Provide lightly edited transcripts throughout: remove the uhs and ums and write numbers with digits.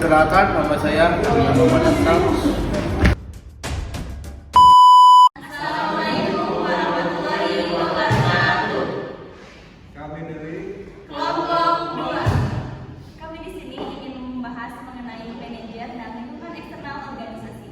Perkenalkan, nama saya Muhammad Hasan. Kami dari Kami di sini ingin membahas mengenai manajer dan lingkungan eksternal organisasi.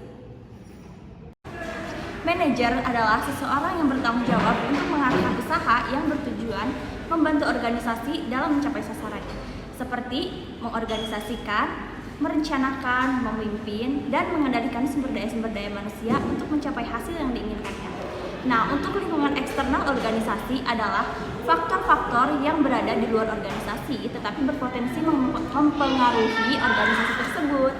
Manajer adalah seseorang yang bertanggung jawab untuk mengarahkan usaha yang bertujuan membantu organisasi dalam mencapai sasarannya, seperti mengorganisasikan, merencanakan, memimpin, dan mengendalikan sumber daya manusia untuk mencapai hasil yang diinginkannya. Nah, untuk lingkungan eksternal organisasi adalah faktor-faktor yang berada di luar organisasi tetapi berpotensi mempengaruhi organisasi tersebut.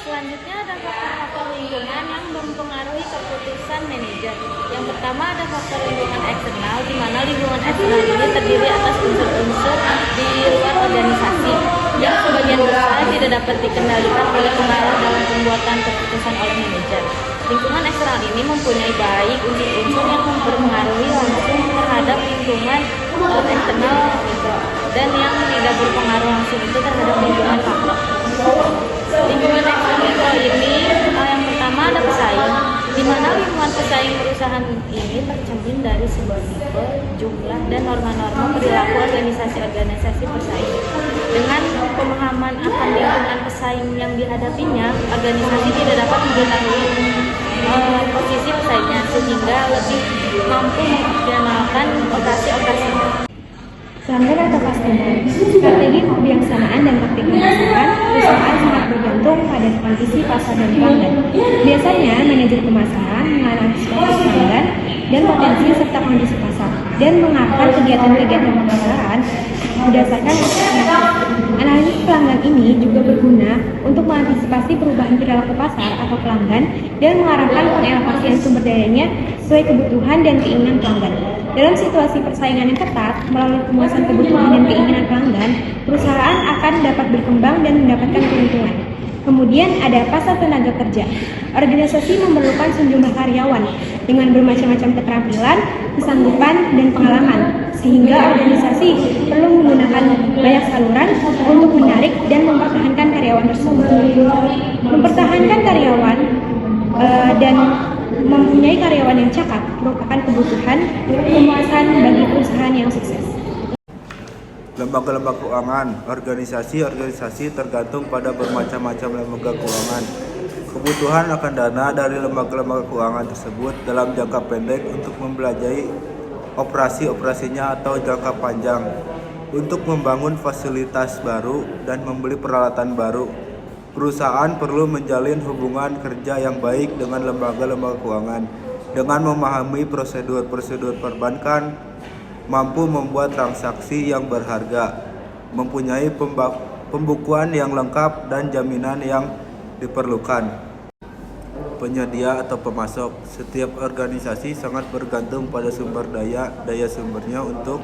Selanjutnya ada faktor-faktor lingkungan yang mempengaruhi keputusan manajer. Yang pertama ada faktor lingkungan eksternal, di mana lingkungan eksternal ini terdiri atas unsur-unsur di luar organisasi yang sebagian besar tidak dapat dikendalikan oleh pengaruh dalam pembuatan keputusan oleh manajer. Lingkungan eksternal ini mempunyai baik unsur-unsur yang mempengaruhi langsung terhadap lingkungan eksternal mikro, dan yang tidak berpengaruh langsung itu terhadap lingkungan makro. Lingkungan eksternal mikro ini yang pertama ada pesaing, di mana lingkungan pesaing perusahaan ini tercermin dari sebuah tipe, jumlah, dan norma-norma perilaku organisasi-organisasi pesaing. Dengan pemahaman akan lingkungan pesaing yang dihadapinya, organisasi tidak dapat mengetahui posisi pesaingnya sehingga lebih mampu mengoptimalkan operasi-operasinya. Standar atau customer, strategi kebijaksanaan dan taktik pemasaran perusahaan sangat bergantung pada kondisi pasar dan pelanggan. Biasanya, manajer pemasaran menganalisis pelanggan dan potensi serta kondisi pasar dan mengatur kegiatan-kegiatan pemasaran berdasarkan analisis pelanggan ini juga berguna untuk mengantisipasi perubahan perilaku pasar atau pelanggan dan mengarahkan pengalokasian sumber dayanya sesuai kebutuhan dan keinginan pelanggan. Dalam situasi persaingan yang ketat, melalui pemuasan kebutuhan dan keinginan pelanggan, perusahaan akan dapat berkembang dan mendapatkan keuntungan. Kemudian ada pasar tenaga kerja. Organisasi memerlukan sejumlah karyawan dengan bermacam-macam keterampilan, kesanggupan, dan pengalaman, sehingga organisasi perlu menggunakan banyak saluran untuk menarik dan mempertahankan karyawan tersebut. Mempertahankan karyawan dan mempunyai karyawan yang cakap merupakan kebutuhan pemuasan bagi perusahaan yang sukses. lembaga-lembaga keuangan, organisasi tergantung pada bermacam-macam lembaga keuangan. Kebutuhan akan dana dari lembaga-lembaga keuangan tersebut dalam jangka pendek untuk membelajari operasi-operasinya atau jangka panjang untuk membangun fasilitas baru dan membeli peralatan baru. Perusahaan perlu menjalin hubungan kerja yang baik dengan lembaga-lembaga keuangan dengan memahami prosedur-prosedur perbankan, mampu membuat transaksi yang berharga, mempunyai pembukuan yang lengkap dan jaminan yang diperlukan. Penyedia atau pemasok, setiap organisasi sangat bergantung pada sumber daya sumbernya untuk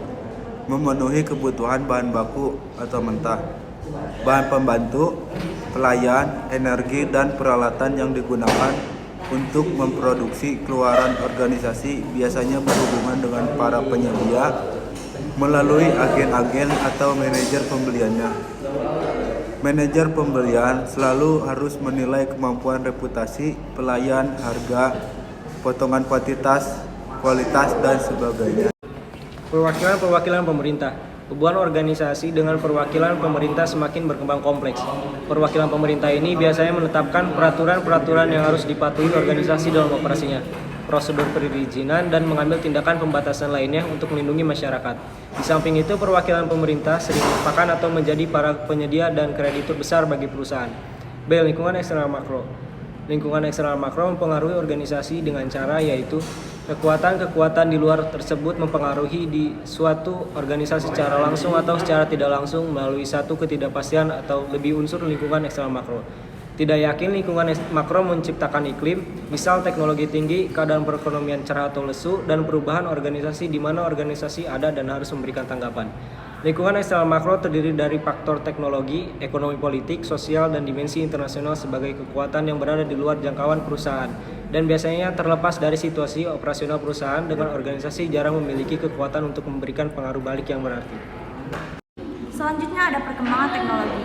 memenuhi kebutuhan bahan baku atau mentah, bahan pembantu, pelayan, energi, dan peralatan yang digunakan untuk memproduksi. Keluaran organisasi biasanya berhubungan dengan para penyedia melalui agen-agen atau manajer pembeliannya. Manajer pembelian selalu harus menilai kemampuan reputasi pelayan, harga, potongan kualitas, dan sebagainya. Perwakilan pemerintah. Hubungan organisasi dengan perwakilan pemerintah semakin berkembang kompleks. Perwakilan pemerintah ini biasanya menetapkan peraturan-peraturan yang harus dipatuhi organisasi dalam operasinya, prosedur perizinan, dan mengambil tindakan pembatasan lainnya untuk melindungi masyarakat. Di samping itu, perwakilan pemerintah sering merupakan atau menjadi para penyedia dan kreditur besar bagi perusahaan. B. Lingkungan eksternal makro. Lingkungan eksternal makro mempengaruhi organisasi dengan cara yaitu kekuatan-kekuatan di luar tersebut mempengaruhi di suatu organisasi secara langsung atau secara tidak langsung melalui satu ketidakpastian atau lebih unsur lingkungan eksternal makro. Tidak yakin lingkungan makro menciptakan iklim, misal teknologi tinggi, keadaan perekonomian cerah atau lesu, dan perubahan organisasi di mana organisasi ada dan harus memberikan tanggapan. Lingkungan eksternal makro terdiri dari faktor teknologi, ekonomi politik, sosial, dan dimensi internasional sebagai kekuatan yang berada di luar jangkauan perusahaan, dan biasanya terlepas dari situasi operasional perusahaan dengan organisasi jarang memiliki kekuatan untuk memberikan pengaruh balik yang berarti. Selanjutnya ada perkembangan teknologi.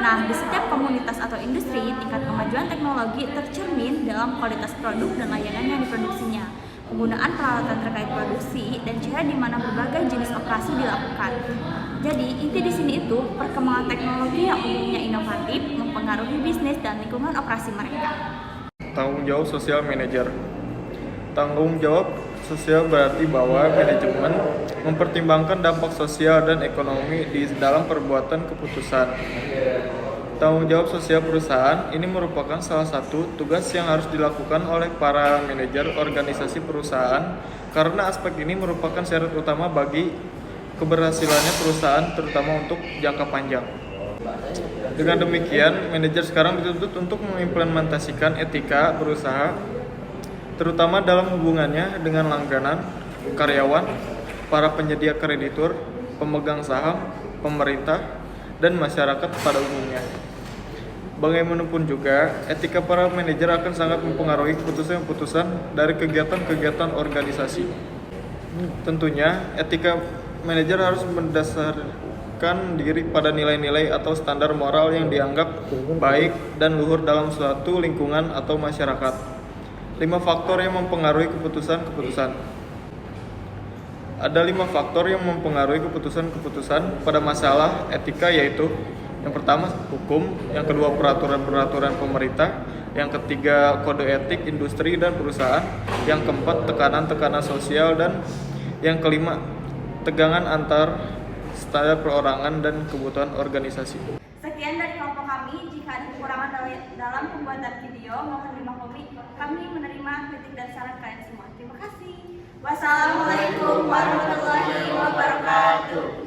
Nah, di setiap komunitas atau industri, tingkat kemajuan teknologi tercermin dalam kualitas produk dan layanan yang diproduksinya, penggunaan peralatan terkait produksi, dan cara di mana berbagai jenis operasi dilakukan. Jadi, inti di sini itu perkembangan teknologi yang umumnya inovatif mempengaruhi bisnis dan lingkungan operasi mereka. Tanggung jawab sosial manajer. Tanggung jawab sosial berarti bahwa manajemen mempertimbangkan dampak sosial dan ekonomi di dalam perbuatan keputusan. Tanggung jawab sosial perusahaan ini merupakan salah satu tugas yang harus dilakukan oleh para manajer organisasi perusahaan karena aspek ini merupakan syarat utama bagi keberhasilannya perusahaan terutama untuk jangka panjang. Dengan demikian, manajer sekarang dituntut untuk mengimplementasikan etika berusaha terutama dalam hubungannya dengan langganan, karyawan, para penyedia kreditur, pemegang saham, pemerintah, dan masyarakat pada umumnya. Bagaimanapun juga, etika para manajer akan sangat mempengaruhi keputusan-keputusan dari kegiatan-kegiatan organisasi. Tentunya, etika manajer harus mendasarkan diri pada nilai-nilai atau standar moral yang dianggap baik dan luhur dalam suatu lingkungan atau masyarakat. 5 faktor yang mempengaruhi keputusan-keputusan. Ada 5 faktor yang mempengaruhi keputusan-keputusan pada masalah etika, yaitu yang pertama hukum, yang kedua peraturan-peraturan pemerintah, yang ketiga kode etik industri dan perusahaan, yang keempat tekanan-tekanan sosial, dan yang kelima tegangan antar standar perorangan dan kebutuhan organisasi. Sekian dari kelompok kami. Jika ada kekurangan dalam pembuatan video, mohon dimaklumi. Kami menerima kritik dan saran kalian semua. Terima kasih. Wassalamualaikum warahmatullahi wabarakatuh.